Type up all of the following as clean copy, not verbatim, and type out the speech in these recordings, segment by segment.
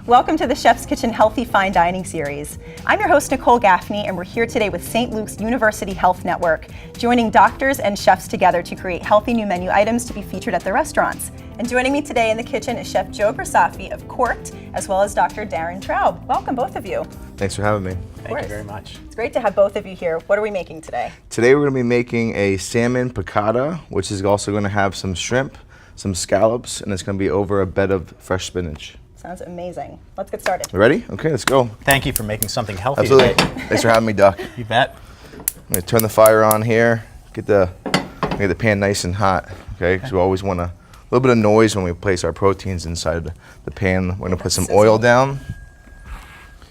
Welcome to the Chef's Kitchen Healthy Fine Dining Series. I'm your host, Nicole Gaffney, and we're here today with St. Luke's University Health Network, joining doctors and chefs together to create healthy new menu items to be featured at their restaurants. And joining me today in the kitchen is Chef Joe Grasafi of Corked, as well as Dr. Darren Traub. Welcome, both of you. Thanks for having me. Thank you very much. It's great to have both of you here. What are we making today? Today we're going to be making a salmon piccata, which is also going to have some shrimp, some scallops, and it's going to be over a bed of fresh spinach. Sounds amazing. Let's get started. You ready? Okay, let's go. Thank you for making something healthy Absolutely. today. Thanks for having me, Doc. You bet. I'm going to turn the fire on here, get the pan nice and hot, okay? Because we always want a little bit of noise when we place our proteins inside the pan. We're going to put some oil down.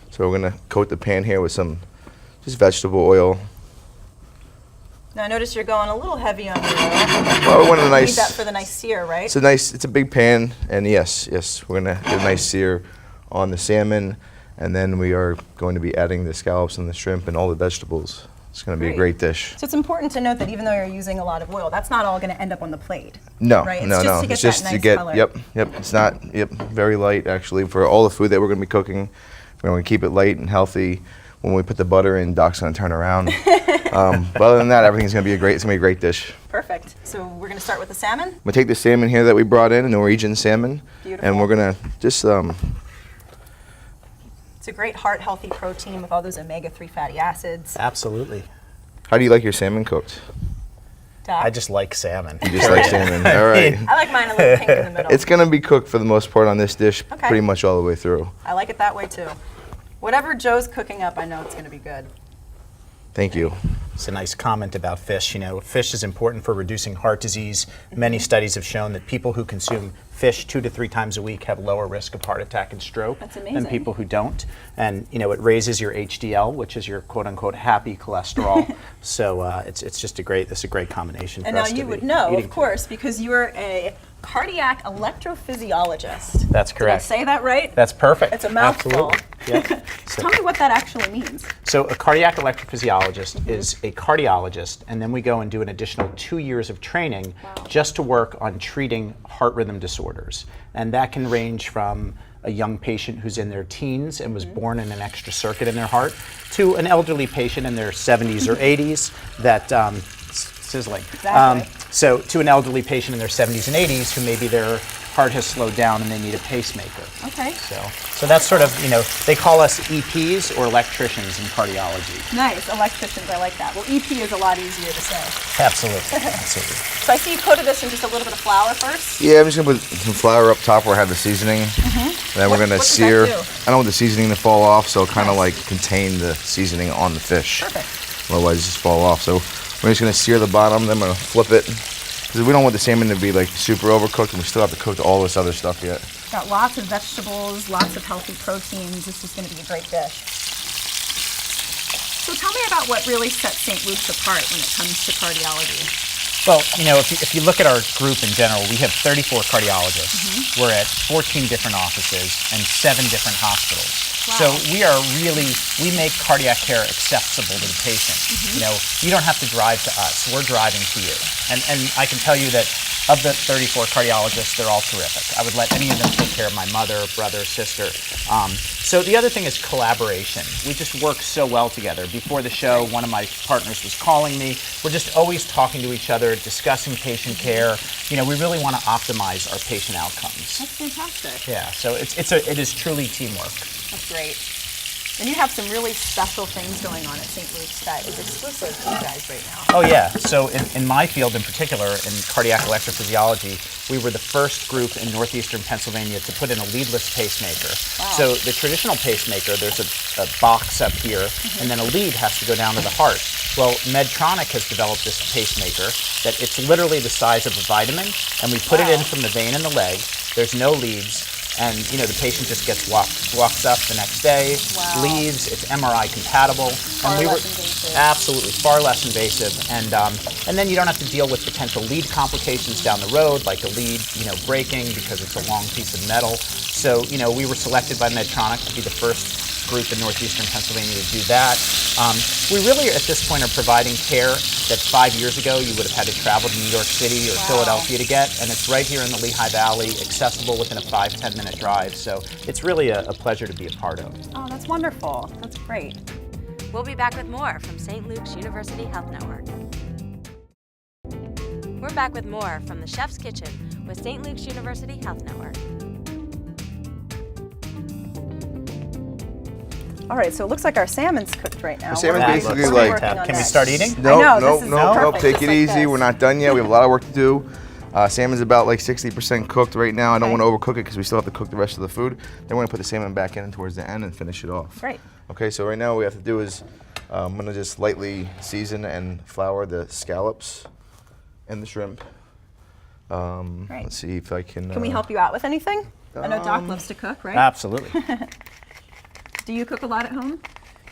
So we're going to coat the pan here with some just vegetable oil. Now I notice you're going a little heavy on the oil. Well, we want a nice. Need that for the nice sear, right? It's a big pan, and yes, we're gonna get a nice sear on the salmon, and then we are going to be adding the scallops and the shrimp and all the vegetables. It's gonna be a great dish. So it's important to note that even though you're using a lot of oil, that's not all gonna end up on the plate. No, right? no. It's just to get that nice color. Yep. It's not. Yep. Very light actually for all the food that we're gonna be cooking. We're gonna keep it light and healthy. When we put the butter in, Doc's gonna turn around. But other than that, everything's gonna be it's gonna be a great dish. Perfect. So we're gonna start with the salmon? I'm gonna take the salmon here that we brought in, a Norwegian salmon. Beautiful. And we're gonna just It's a great heart healthy protein with all those omega-3 fatty acids. Absolutely. How do you like your salmon cooked? Doc? I just like salmon. You just like salmon. All right. I like mine a little pink in the middle. It's gonna be cooked for the most part on this dish, Okay. pretty much all the way through. I like it that way too. Whatever Joe's cooking up, I know it's gonna be good. Thank you. It's a nice comment about fish. You know, fish is important for reducing heart disease. Many studies have shown that people who consume fish 2 to 3 times a week have lower risk of heart attack and stroke That's than amazing. people who don't. And you know, it raises your HDL, which is your quote unquote happy cholesterol. So it's just a great combination. And for now us to you be would know, eating of course, because you are a cardiac electrophysiologist. That's correct. Did I say that right? That's perfect. It's a mouthful. Absolutely. Yeah. Tell me what that actually means. So a cardiac electrophysiologist is a cardiologist, and then we go and do an additional 2 years of training just to work on treating heart rhythm disorders. And that can range from a young patient who's in their teens and was born in an extra circuit in their heart to an elderly patient in their 70s or 80s that, sizzling. Exactly. So to an elderly patient in their 70s and 80s who maybe their heart has slowed down and they need a pacemaker. Okay. So that's sort of, you know, they call us EPs or electricians in cardiology. Nice, electricians, I like that. Well, EP is a lot easier to say. Absolutely, absolutely. So I see you coated this in just a little bit of flour first. Yeah, I'm just gonna put some flour up top where I have the seasoning. And then we're gonna what does that sear. do? I don't want the seasoning to fall off, so kind of like contain the seasoning on the fish. Perfect. Otherwise, it just fall off. So we're just gonna sear the bottom. Then I'm gonna flip it because we don't want the salmon to be like super overcooked, and we still have to cook all this other stuff yet. Got lots of vegetables, lots of healthy proteins. This is going to be a great dish. So tell me about what really sets St. Luke's apart when it comes to cardiology. Well, you know, if you look at our group in general, we have 34 cardiologists. We're at 14 different offices and 7 different hospitals. Wow. So we make cardiac care accessible to the patient. You know, you don't have to drive to us. We're driving to you. And I can tell you that of the 34 cardiologists, they're all terrific. I would let any of them take care of my mother, brother, sister. So the other thing is collaboration. We just work so well together. Before the show, one of my partners was calling me. We're just always talking to each other, discussing patient care. You know, we really want to optimize our patient outcomes. That's fantastic. Yeah, so it is truly teamwork. That's great. And you have some really special things going on at St. Luke's that is exclusive to you guys right now. Oh yeah, so in my field in particular, in cardiac electrophysiology, we were the first group in northeastern Pennsylvania to put in a leadless pacemaker. Wow. So the traditional pacemaker, there's a box up here, and then a lead has to go down to the heart. Well, Medtronic has developed this pacemaker that it's literally the size of a vitamin, and we put it in from the vein in the leg. There's no leads. And you know, the patient just walks up the next day, leaves. It's MRI compatible, Far less invasive. absolutely far less invasive. And then you don't have to deal with potential lead complications down the road, like the lead, you know, breaking because it's a long piece of metal. So you know, we were selected by Medtronic to be the first group in northeastern Pennsylvania to do that. We really, at this point, are providing care that 5 years ago you would have had to travel to New York City or Philadelphia to get, and it's right here in the Lehigh Valley, accessible within a 5-10 minute drive. So it's really a pleasure to be a part of. Oh, that's wonderful. That's great. We'll be back with more from St. Luke's University Health Network. We're back with more from the Chef's Kitchen with St. Luke's University Health Network. All right, so it looks like our salmon's cooked right now. Our salmon's We're basically working like- on Can we that. start eating? I know, No, this is no, perfect, take just it like easy. this. We're not done yet. We have a lot of work to do. Salmon's about like 60% cooked right now. I don't Okay. want to overcook it because we still have to cook the rest of the food. Then we're gonna put the salmon back in towards the end and finish it off. Great. Okay, so right now what we have to do is I'm gonna just lightly season and flour the scallops and the shrimp. Great. Let's see if I can. Can we help you out with anything? I know Doc loves to cook, right? Absolutely. Do you cook a lot at home?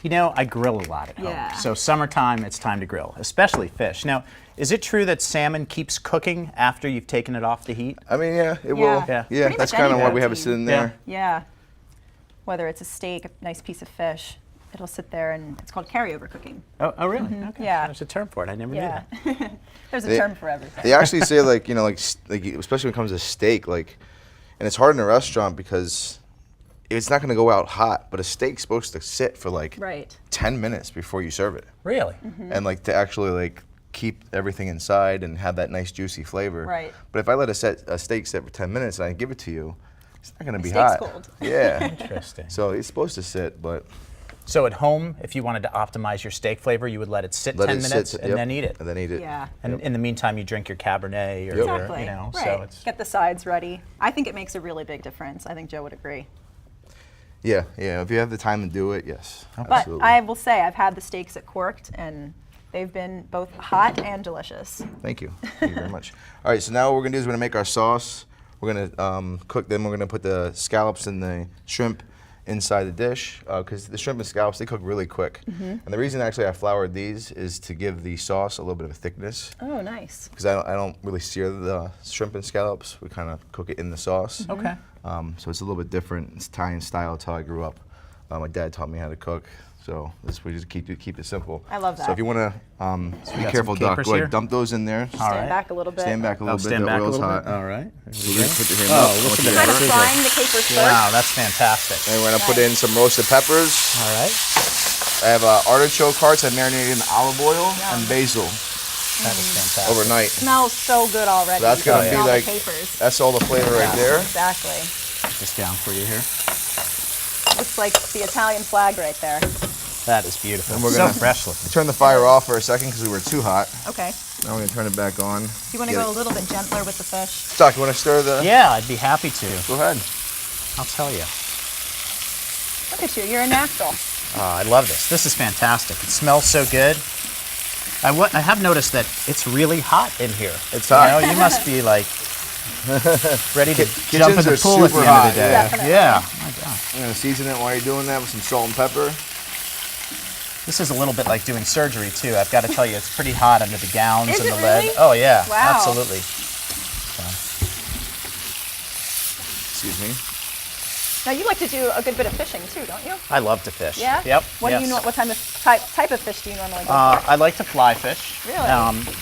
You know, I grill a lot at Yeah. home. So summertime, it's time to grill, especially fish. Now, is it true that salmon keeps cooking after you've taken it off the heat? I mean, yeah, it Yeah. will. Yeah. Yeah, Pretty that's much kind of any why we have it protein. sitting Yeah. there. Yeah. Whether it's a steak, a nice piece of fish, it'll sit there, and it's called carryover cooking. Oh, really? Okay. Yeah. There's a term for it. I never knew Yeah. that. There's a They- term for everything. They actually say like especially when it comes to steak, like, and it's hard in a restaurant because it's not going to go out hot, but a steak's supposed to sit for like Right. 10 minutes before you serve it, Really? and like to actually like keep everything inside and have that nice juicy flavor. Right. But if I let a steak sit for 10 minutes and I give it to you, it's not going to be steak's hot. cold. Yeah. Interesting. So it's supposed to sit, but So at home, if you wanted to optimize your steak flavor, you would let it sit let 10 it minutes sit and yep, then eat it. And then eat it. Yeah. And in the meantime, you drink your Cabernet or your, Exactly. you know, right. so it's Get the sides ready. I think it makes a really big difference. I think Joe would agree. Yeah, yeah. If you have the time to do it, yes. But Absolutely. I will say I've had the steaks at Corked, and they've been both hot and delicious. Thank you. Thank you very much. All right, so now what we're gonna do is we're gonna make our sauce. We're gonna cook them. We're gonna put the scallops and the shrimp inside the dish because the shrimp and scallops, they cook really quick. And the reason actually I floured these is to give the sauce a little bit of a thickness Oh, nice. because I don't really sear the shrimp and scallops. We kind of cook it in the sauce. okay. So it's a little bit different. It's Italian style. It's how I grew up. My dad taught me how to cook. So we just keep it simple. I love So that. if you want to be got careful, some Doc, capers go ahead, here? dump those in there. All Stand right. back a little bit. Stand back a little bit. Stand the back a oil's little hot. bit. All right. So we're gonna put your hand Oh, up. look at I want you to that. Kind of grab it. frying the capers first. Wow, that's fantastic. And we're gonna put in some roasted peppers. All right. I have artichoke hearts I marinated in olive oil and basil That is fantastic. overnight. Smells so good already. So that's You gonna can be smell the like capers. that's all the flavor right there. Exactly. Put this down for you here. Looks like the Italian flag right there. That is beautiful. And we're so gonna- fresh looking. Turn the fire off for a second because we were too hot. Okay. Now we're gonna turn it back on. You want to Get go a it. little bit gentler with the fish? Doc, you want to stir the? Yeah, I'd be happy to. Go ahead. I'll tell you. Look at you. You're a natural. I love this. This is fantastic. It smells so good. I have noticed that it's really hot in here. It's hot. You know, you must be like ready to jump in Kitchens the are pool at the super end of hot, the day. Definitely. Yeah. My God. I'm gonna season it while you're doing that with some salt and pepper. This is a little bit like doing surgery too. I've got to tell you, it's pretty hot under the gowns Is and it the lead. really? Oh yeah, Wow. absolutely. Excuse me. Now you like to do a good bit of fishing too, don't you? I love to fish. Yeah. Yep. What yes. do you know? What type of fish do you normally go for? I like to fly fish. Really?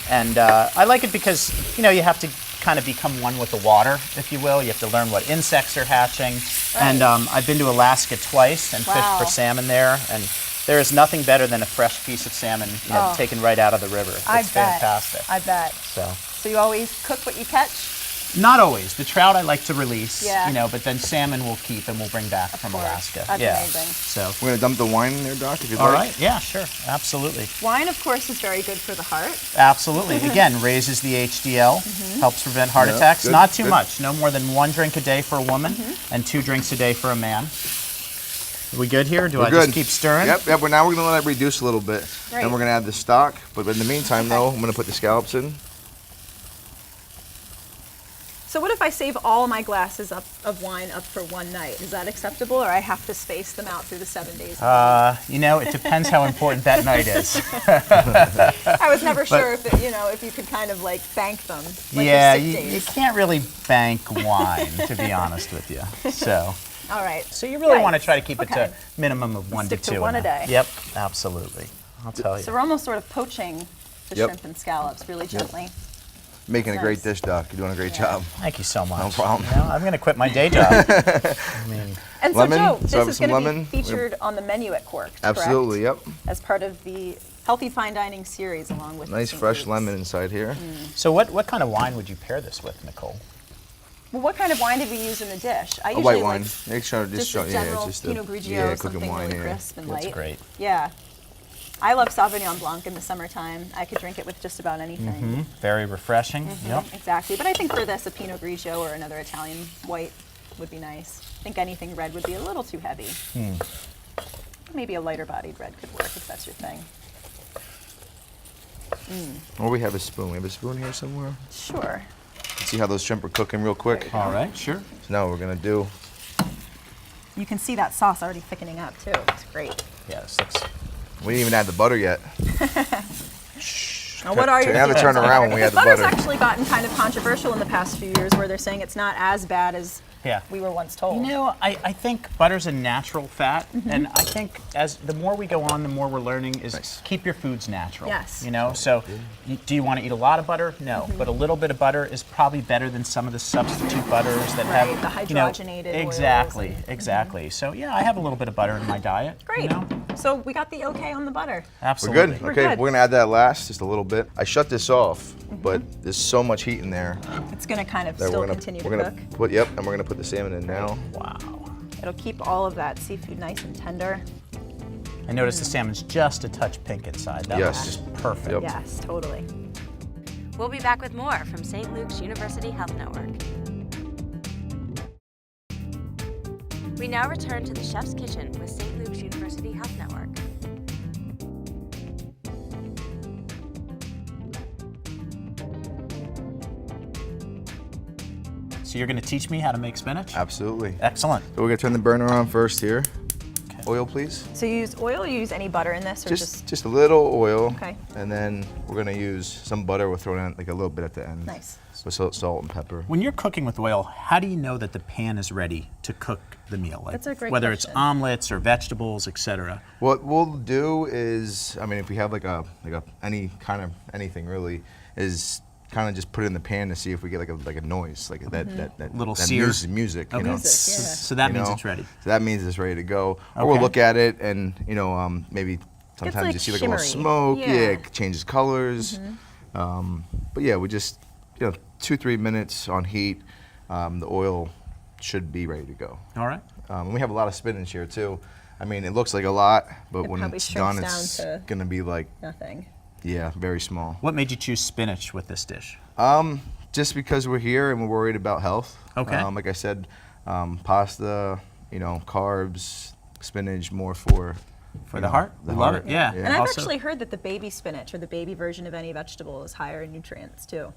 And I like it because, you know, you have to kind of become one with the water, if you will. You have to learn what insects are hatching. And I've been to Alaska twice and Wow. fished for salmon there. And there is nothing better than a fresh piece of salmon taken right out of the river. It's I bet. fantastic. I bet. So you always cook what you catch? Not always. The trout I like to release, Yeah. you know, but then salmon we'll keep and we'll bring back from course. Alaska. That's yeah. amazing. So, We're gonna dump the wine in there, Doc, if you'd all like. right. Yeah, sure. Absolutely. Wine, of course, is very good for the heart. Absolutely. Again, raises the HDL, helps prevent heart Yeah, attacks. good, Not too good. much. No more than 1 drink a day for a woman and 2 drinks a day for a man. Are we good here? Do I We're good. just keep stirring? Yep, yep. But now we're gonna let it reduce a little bit. Great. Then we're gonna add the stock. But in the meantime, though, I'm gonna put the scallops in. So what if I save all my glasses of wine up for one night? Is that acceptable, or I have to space them out through the 7 days? You know, it depends how important that night is. I was never sure if if you could kind of like bank them. Like Yeah, your sick you days. can't really bank wine, to be honest with you. So, All right. So you really want to Yikes. try to keep it Okay. to minimum of 1 Stick to to 2. one a day. Yep, absolutely. I'll tell you. So we're almost sort of poaching the Yep. shrimp and scallops really gently. Making a great Nice. dish, Doc. You're doing a great job. Thank you so much. No problem. You know, I'm going to quit my day job. I mean, And so, Lemon? Joe, So this have is some going to lemon? be featured on the menu at Corked, Absolutely, correct? yep. As part of the Healthy Fine Dining series, along with Nice St. fresh Luke's. lemon inside here. so what kind of wine would you pair this with, Nicole? Well, what kind of wine did we use in the dish? I A usually white like wine. Make sure just yeah, a general it's just Pinot Grigio, cooking something wine. really Yeah. crisp and That's light. great. Yeah. I love Sauvignon Blanc in the summertime. I could drink it with just about anything. Very refreshing. Yep. Exactly. But I think for this, a Pinot Grigio or another Italian white would be nice. I think anything red would be a little too heavy. Maybe a lighter bodied red could work if that's your thing. Or we have a spoon. We have a spoon here somewhere. Sure. See how those shrimp are cooking real quick? All right, sure. So now what we're gonna do, You can see that sauce already thickening up too. It's great. Yeah, this looks. we didn't even add the butter yet. Now, what are your We have to turn feelings on around when we add the Butter's butter. actually gotten kind of controversial in the past few years, where they're saying it's not as bad as Yeah. we were once told. You know, I think butter's a natural fat, and I think as the more we go on, the more we're learning is Nice. keep your foods natural. Yes. You know, so do you want to eat a lot of butter? No, but a little bit of butter is probably better than some of the substitute butters that Right, have the you know, hydrogenated oils exactly, and- exactly. So yeah, I have a little bit of butter in my diet. Great. You know? So we got the okay on the butter. We're Absolutely. good? We're Okay, good. we're gonna add that last, just a little bit. I shut this off, but there's so much heat in there It's going to kind of that still we're gonna continue we're to gonna cook. put and we're gonna put the salmon in now. Wow. It'll keep all of that seafood nice and tender. I noticed the salmon's just a touch pink inside. That Yes. was just perfect. Yep. Yes, totally. We'll be back with more from St. Luke's University Health Network. We now return to the Chef's Kitchen with St. Luke's University Health Network. So you're going to teach me how to make spinach? Absolutely. Excellent. So we're gonna turn the burner on first here. Okay. Oil, please. So you use oil or you use any butter in this? Or Just a little oil. Okay. And then we're gonna use some butter. We'll throw in like a little bit at the end. Nice. With salt and pepper. When you're cooking with oil, how do you know that the pan is ready to cook the meal? Like That's a great whether question. it's omelets or vegetables, etc. What we'll do is, I mean, if we have like a any kind of anything really, is kind of just put it in the pan to see if we get like a noise, like that Little that sear? music, you know. Music, yeah. So that You means know? it's ready. So that means it's ready to go. Or we'll Okay. look at it and maybe sometimes like you see like a little shimmery. smoke. Yeah. It changes colors. But yeah, we just 2-3 minutes on heat. The oil should be ready to go. All right. And we have a lot of spinach here too. I mean, it looks like a lot, but It when probably it's shrinks done, down it's to- gonna be like, Nothing. yeah, very small. What made you choose spinach with this dish? Just because we're here and we're worried about health. Okay. Like I said, pasta, carbs, spinach more for The heart? The We love heart. it. Yeah. And I've Also- actually heard that the baby spinach or the baby version of any vegetable is higher in nutrients too.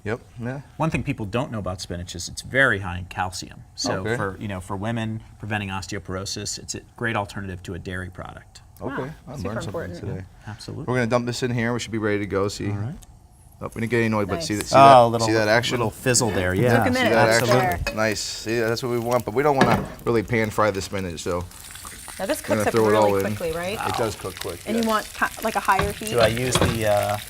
Yep. Yeah. One thing people don't know about spinach is it's very high in calcium. So Okay. for women preventing osteoporosis, it's a great alternative to a dairy product. Okay. I super learned something important. today. Absolutely. We're gonna dump this in here. We should be ready to go. See. All right. Oh, we didn't get any noise, but Nice. see that. See that action. little fizzle there. Yeah. Took a See minute. that Absolutely. action? Nice. See, that's what we want, but we don't want to really pan fry the spinach, so Now this gonna cooks up throw it all really in. quickly, right? it does cook quick. And yeah. you want like a higher heat? Do I use the?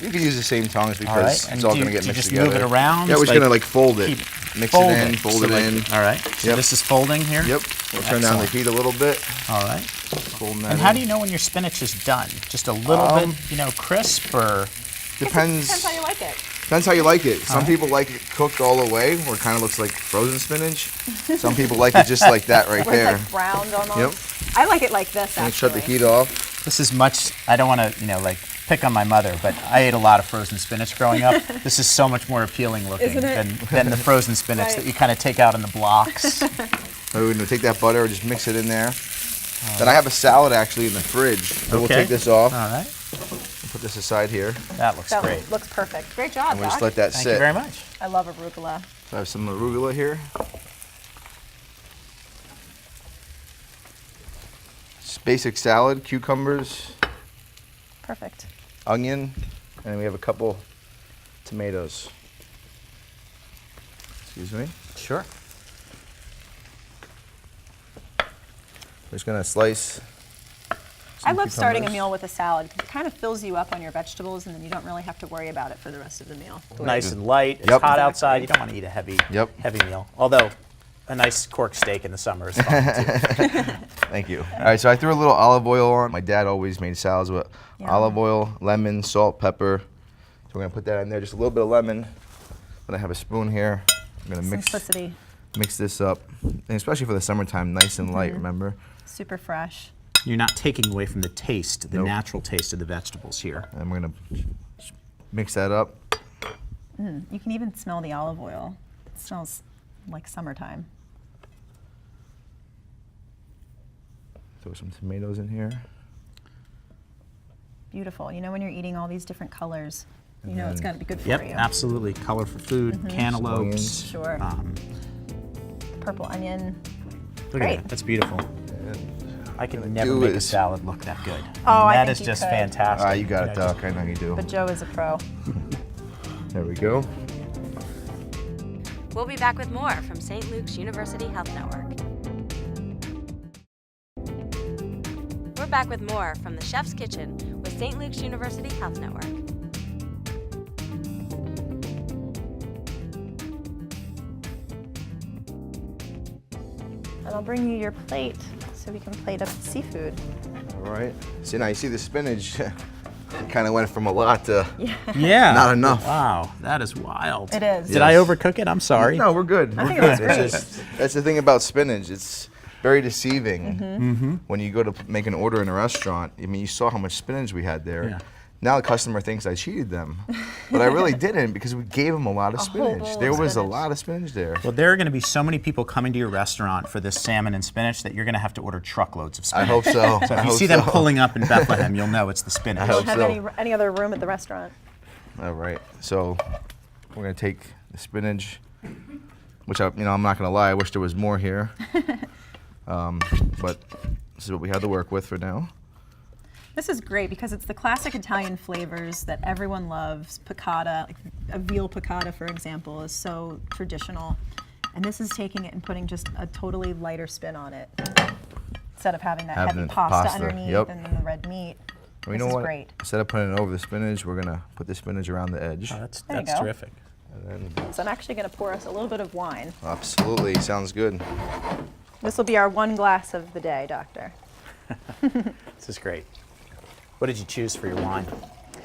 You can use the same tongs because right. it's And all do going to you- get do you mixed just move together. it around? Yeah, we're just Like, going to like fold it. Mix Fold it in, fold So it like- in. All right. So Yep. this is folding here? Yep. We'll turn down the Excellent. heat a little bit. All right. Folding that And how in. do you know when your spinach is done? Just a little bit, crisp or? Depends. Depends how you like it. Depends how you like it. Some people like it cooked all the way, where it kind of looks like frozen spinach. Some people like it just like that right Where there. it's like browned almost. Yep. I like it like this And actually. shut the heat off. This is much, I don't want to, pick on my mother, but I ate a lot of frozen spinach growing up. This is so much more appealing looking Isn't it? than the frozen spinach Right. that you kind of take out in the blocks. So we're going to take that butter and just mix it in there. Then I have a salad actually in the fridge. So we'll Okay. take this off. All right. Put this aside here. That looks That great. looks perfect. Great job, And we'll Doc. just let that Thank sit. you very much. I love arugula. So I have some arugula here. Just basic salad, cucumbers, Perfect. onion, and then we have a couple tomatoes. Excuse me. Sure. Just gonna slice. I love starting a cucumbers. meal with a salad because it kind of fills you up on your vegetables, and then you don't really have to worry about it for the rest of the meal. Nice and light. It's Yep. hot Exactly. outside. You don't want to eat a heavy meal. Although a nice Cork steak in the summer is fun too. Thank you. All right, so I threw a little olive oil on. My dad always made salads with olive oil, lemon, salt, pepper. So we're gonna put that in there. Just a little bit of lemon. I'm gonna have a spoon here. I'm gonna Simplicity. mix this up, and especially for the summertime, nice and light. Remember? Super fresh. You're not taking away from the taste, the Nope. natural taste of the vegetables here. And we're gonna mix that up. You can even smell the olive oil. It smells like summertime. Throw some tomatoes in here. Beautiful. You know when you're eating all these different colors, you know then- it's got to be good for Yep, you. absolutely. Color for food, cantaloupes. Onions. Sure. Purple onion. Look Great. at that. That's beautiful. I could never do make a is- salad look that good. Oh, I that think is you just could. fantastic. You got it, know, just- Doc. I know you do. But Joe is a pro. There we go. We'll be back with more from St. Luke's University Health Network. We're back with more from the Chef's Kitchen with St. Luke's University Health Network. And I'll bring you your plate so we can plate up seafood. All right. See, now you see the spinach. It kind of went from a lot to Yeah. not enough. Wow, that is wild. It is. Did I overcook it? I'm sorry. No, we're good. I We're think it good. was great. It's just- that's the thing about spinach. It's very deceiving when you go to make an order in a restaurant. I mean, you saw how much spinach we had there. Yeah. Now the customer thinks I cheated them, but I really didn't because we gave them a lot of whole spinach. bowl There of was a spinach. lot of spinach there. Well, there are going to be so many people coming to your restaurant for this salmon and spinach that you're going to have to order truckloads of I spinach. hope so. So if I you hope see them so. pulling up in Bethlehem, you'll know it's the spinach. I Don't hope have so. any other room at the restaurant. All right, so we're gonna take the spinach, which I'm not gonna lie, I wish there was more here, but this is what we had to work with for now. This is great because it's the classic Italian flavors that everyone loves. Piccata, like a veal piccata, for example, is so traditional. And this is taking it and putting just a totally lighter spin on it. Instead of having that Having heavy the pasta pasta, underneath yep. and then the red meat. Well, you This know is what? great. Instead of putting it over the spinach, we're gonna put the spinach around the edge. Oh, that's There you that's go. terrific. And then, So I'm actually going to pour us a little bit of wine. absolutely, sounds good. This will be our one glass of the day, Doctor. This is great. What did you choose for your wine?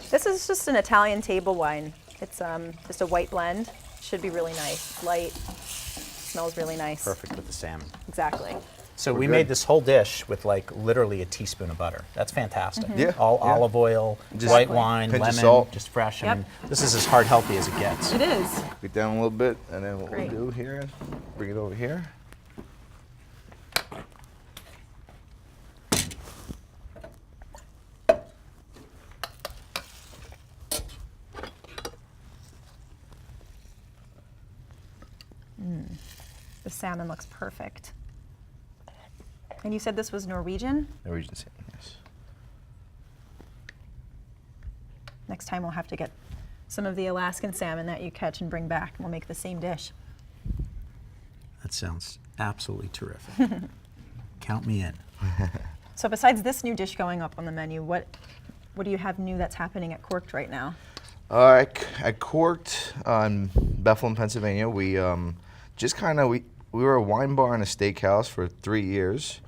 This is just an Italian table wine. It's just a white blend. Should be really nice. Light. Smells really nice. Perfect with the salmon. Exactly. So we good. made this whole dish with like literally a teaspoon of butter. That's fantastic. Yeah, All yeah. olive oil, Just white wine, pinch of lemon, salt. just fresh. I Yep. mean, this is as heart healthy as it gets. It is. Get down a little bit, and then what Great. we'll do here, bring it over here. The salmon looks perfect. And you said this was Norwegian? Norwegian salmon, yes. Next time we'll have to get some of the Alaskan salmon that you catch and bring back, and we'll make the same dish. That sounds absolutely terrific. Count me in. So besides this new dish going up on the menu, what do you have new that's happening at Corked right now? At Corked in Bethlehem, Pennsylvania, we just we were a wine bar and a steakhouse for 3 years,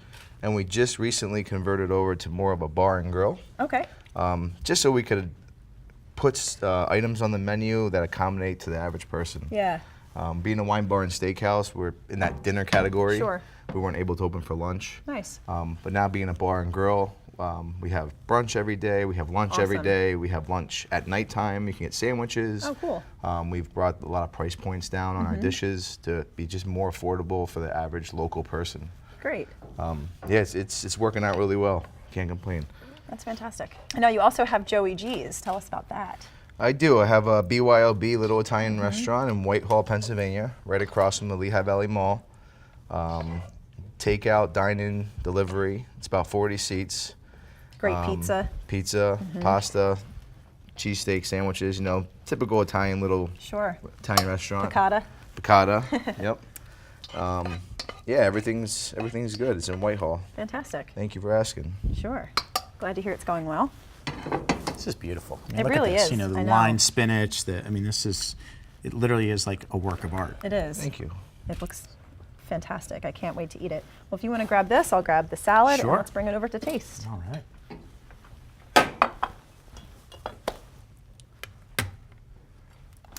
and we just recently converted over to more of a bar and grill, Okay. just so we could put items on the menu that accommodate to the average person. Yeah. Being a wine bar and steakhouse, we're in that dinner category. Sure. We weren't able to open for lunch. Nice. But now being a bar and grill, we have brunch every day, we have lunch every Awesome. day, we have lunch at nighttime, you can get sandwiches. Oh, cool. We've brought a lot of price points down on our dishes to be just more affordable for the average local person. Great. Yeah, it's working out really well. Can't complain. That's fantastic. I know you also have Joey G's. Tell us about that. I do. I have a BYOB Little Italian Restaurant in Whitehall, Pennsylvania, right across from the Lehigh Valley Mall. Takeout, dine-in, delivery. It's about 40 seats. Great pizza. Pizza, pasta, cheesesteak sandwiches, typical Italian little Sure. Italian restaurant. Piccata. Piccata, yep. Yeah, everything's good. It's in Whitehall. Fantastic. Thank you for asking. Sure. Glad to hear it's going well. This is beautiful. I mean, It look really at this. is. You know, the I know. lined spinach. I mean, it literally is like a work of art. It is. Thank you. It looks fantastic. I can't wait to eat it. Well, if you want to grab this, I'll grab the salad Sure. and let's bring it over to taste. All right.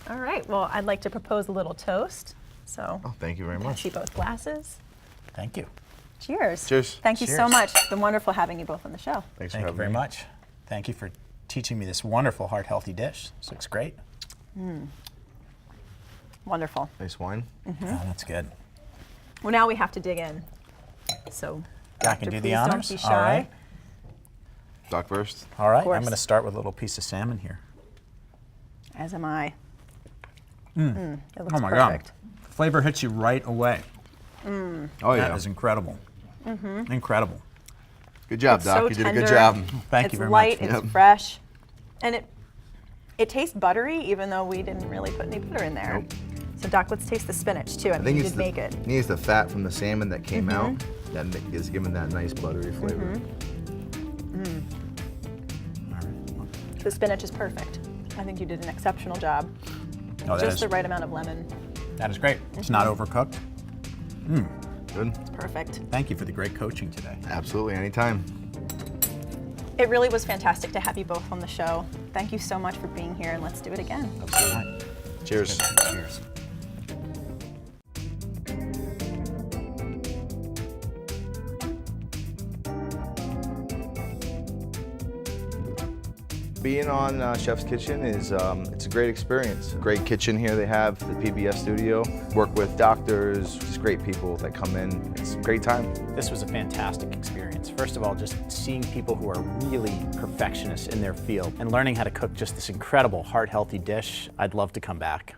All right. Well, I'd like to propose a little toast. So, Oh, thank you very I much. see both glasses. Thank you. Cheers. Cheers. Thank you so Cheers. much. It's been wonderful having you both on the show. Thanks for Thank you having very me. much. Thank you for teaching me this wonderful heart healthy dish. This looks great. Wonderful. Nice wine. Oh, that's good. Well, now we have to dig in. So, I can Doctor, do the please don't honors. be All shy. right. Doc first. All right. course. I'm going to start with a little piece of salmon here. As am I. It looks Oh my perfect. God. Flavor hits you right away. Oh That yeah. is incredible. Incredible. Good job, It's Doc. so You did a good tender. job. Thank It's you very light, much. it's Yep. fresh, and it tastes buttery, even though we didn't really put any butter in there. Nope. So, Doc, let's taste the spinach too. I I mean, think you it's did make it. it's the fat from the salmon that came out that is giving that nice buttery flavor. All right. The spinach is perfect. I think you did an exceptional job. Oh, Just the right amount of lemon. that is great. It's not overcooked. Good. It's perfect. Thank you for the great coaching today. Absolutely. Anytime. It really was fantastic to have you both on the show. Thank you so much for being here, and let's do it again. All right. Cheers. Cheers. Being on Chef's Kitchen is it's a great experience. Great kitchen here they have, the PBS studio. Work with doctors, just great people that come in. It's a great time. This was a fantastic experience. First of all, just seeing people who are really perfectionists in their field and learning how to cook just this incredible heart-healthy dish, I'd love to come back.